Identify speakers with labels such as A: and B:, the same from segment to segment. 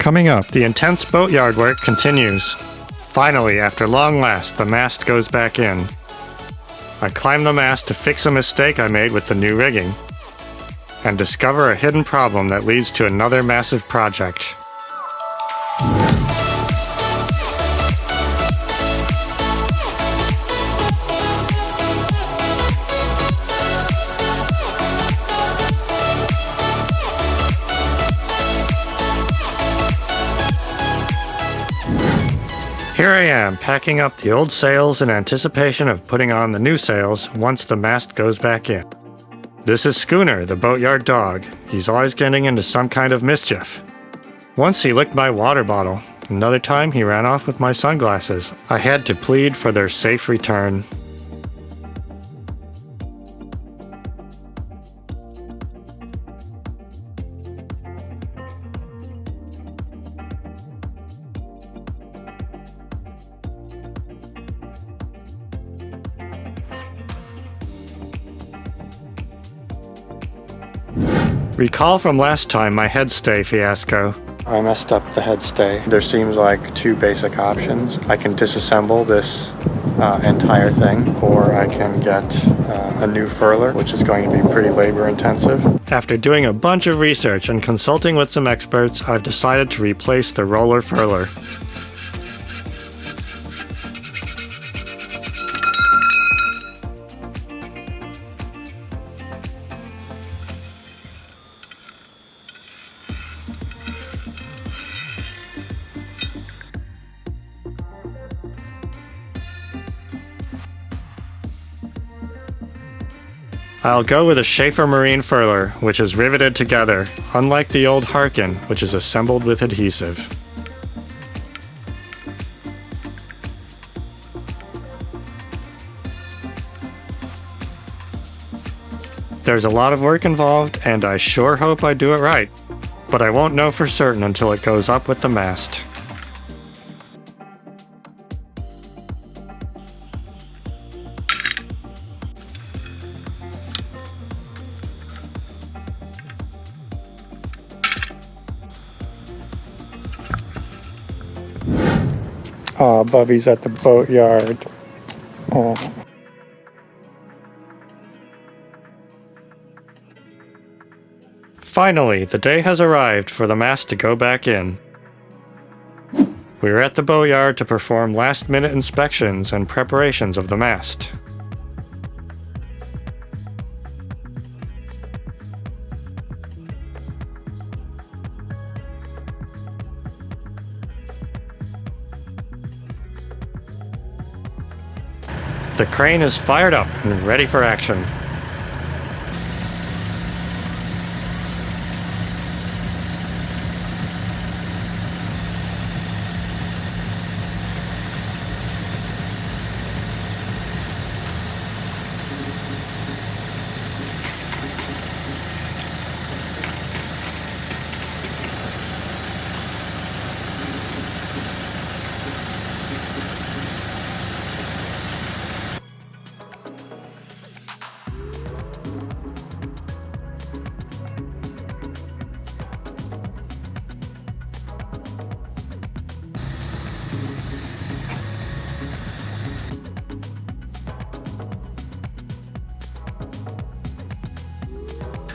A: Coming up, the intense boatyard work continues. Finally, after long last, the mast goes back in. I climb the mast to fix a mistake I made with the new rigging, and discover a hidden problem that leads to another massive project. Here I am, packing up the old sails in anticipation of putting on the new sails once the mast goes back in. This is Schooner, the boatyard dog. He's always getting into some kind of mischief. Once he licked my water bottle. Another time he ran off with my sunglasses. I had to plead for their safe return. Recall from last time my headstay fiasco. I messed up the headstay. There seems like two basic options. I can disassemble this entire thing, or I can get a new furler, which is going to be pretty labor intensive. After doing a bunch of research and consulting with some experts, I've decided to replace the roller furler. I'll go with a Schaefer Marine furler, which is riveted together, unlike the old Harkin, which is assembled with adhesive. There's a lot of work involved, and I sure hope I do it right, but I won't know for certain until it goes up with the mast. Aw, Bubby's at the boatyard. Oh. Finally, the day has arrived for the mast to go back in. We're at the boatyard to perform last-minute inspections and preparations of the mast. The crane is fired up and ready for action.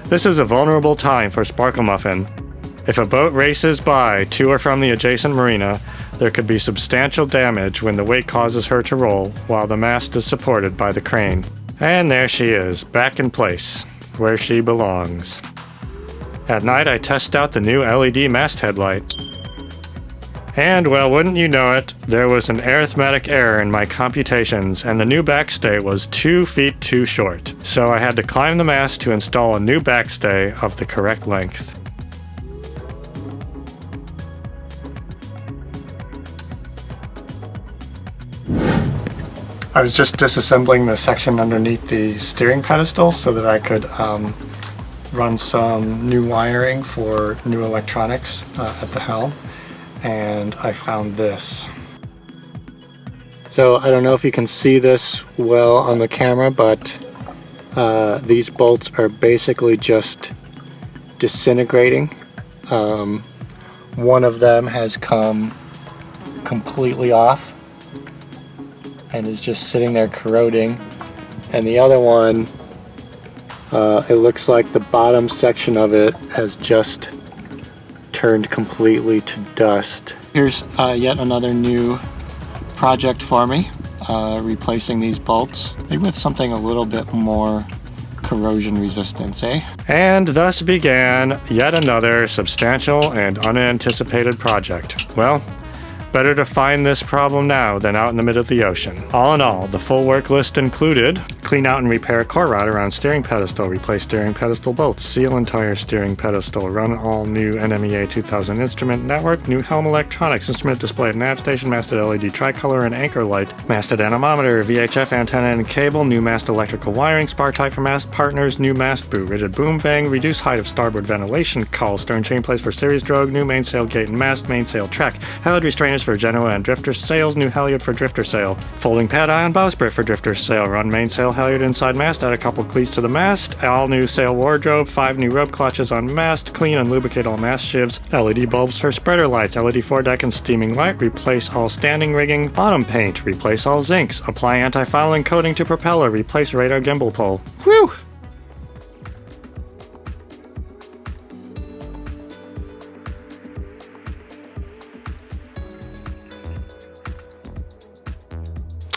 A: This is a vulnerable time for Sparklemuffin. If a boat races by to or from the adjacent marina, there could be substantial damage when the weight causes her to roll while the mast is supported by the crane. And there she is, back in place, where she belongs. At night I test out the new LED mast headlight. And, well, wouldn't you know it, there was an arithmetic error in my computations and the new backstay was 2 feet too short. So I had to climb the mast to install a new backstay of the correct length. I was just disassembling the section underneath the steering pedestal so that I could run some new wiring for new electronics at the helm. And I found this. So I don't know if you can see this well on the camera, but these bolts are basically just disintegrating One of them has come completely off and is just sitting there corroding, and the other one, it looks like the bottom section of it has just turned completely to dust. Here's yet another new project for me, replacing these bolts, maybe with something a little bit more corrosion resistance, eh? And thus began yet another substantial and unanticipated project. Well, better to find this problem now than out in the middle of the ocean. All in all, the full work list included: clean out and repair core rod around steering pedestal, replace steering pedestal bolts, seal entire steering pedestal, run all new NMEA 2000 instrument network, new helm electronics, instrument display at nav station, masted LED tricolor and anchor light, masted anemometer, VHF antenna and cable, new mast electrical wiring, spar type for mast partners, new mast boot, rigid boom vang, reduce height of starboard ventilation cowl, stern chain place for series drogue, new mainsail gate and mast, mainsail track, halyard restrainers for Genoa and drifter sails, new halyard for drifter sail, folding pad eye on bowsprit for drifter sail, run mainsail halyard inside mast, add a couple cleats to the mast, all new sail wardrobe, 5 new rope clutches on mast, clean and lubricate all mast shivs, LED bulbs for spreader lights, LED foredeck and steaming light, replace all standing rigging, bottom paint, replace all zincs, apply anti-fouling coating to propeller, replace radar gimbal pole. Whew!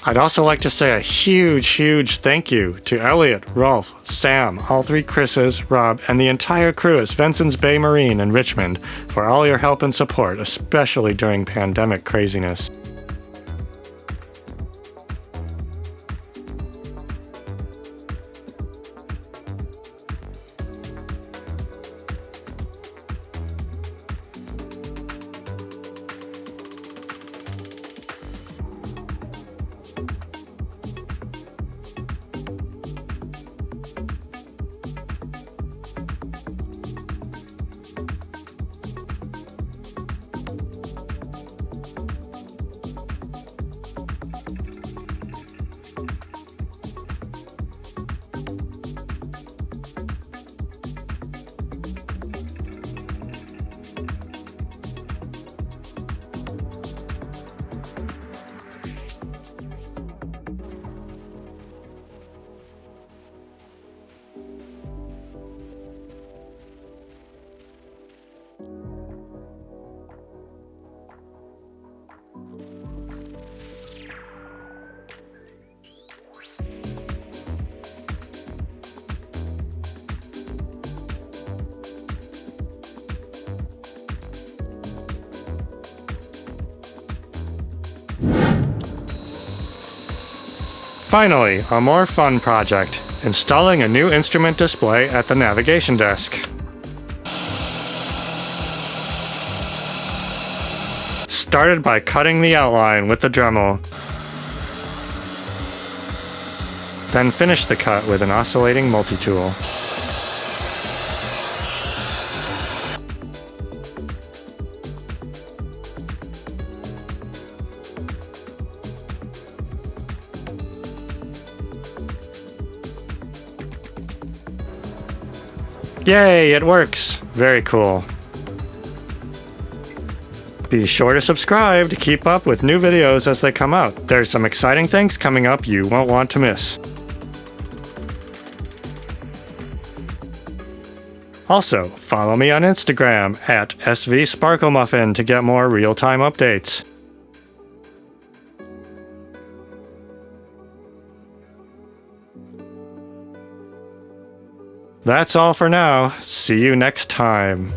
A: I'd also like to say a huge thank you to Elliot, Rolf, Sam, all 3 Chris's, Rob, and the entire crew at Svensson's Bay Marine in Richmond for all your help and support, especially during pandemic craziness. Finally, a more fun project: installing a new instrument display at the navigation desk. Started by cutting the outline with the Dremel, then finished the cut with an oscillating multi-tool. Yay, it works! Very cool. Be sure to subscribe to keep up with new videos as they come out. There's some exciting things coming up you won't want to miss. Also, follow me on Instagram at @svsparklemuffin to get more real-time updates. That's all for now. See you next time.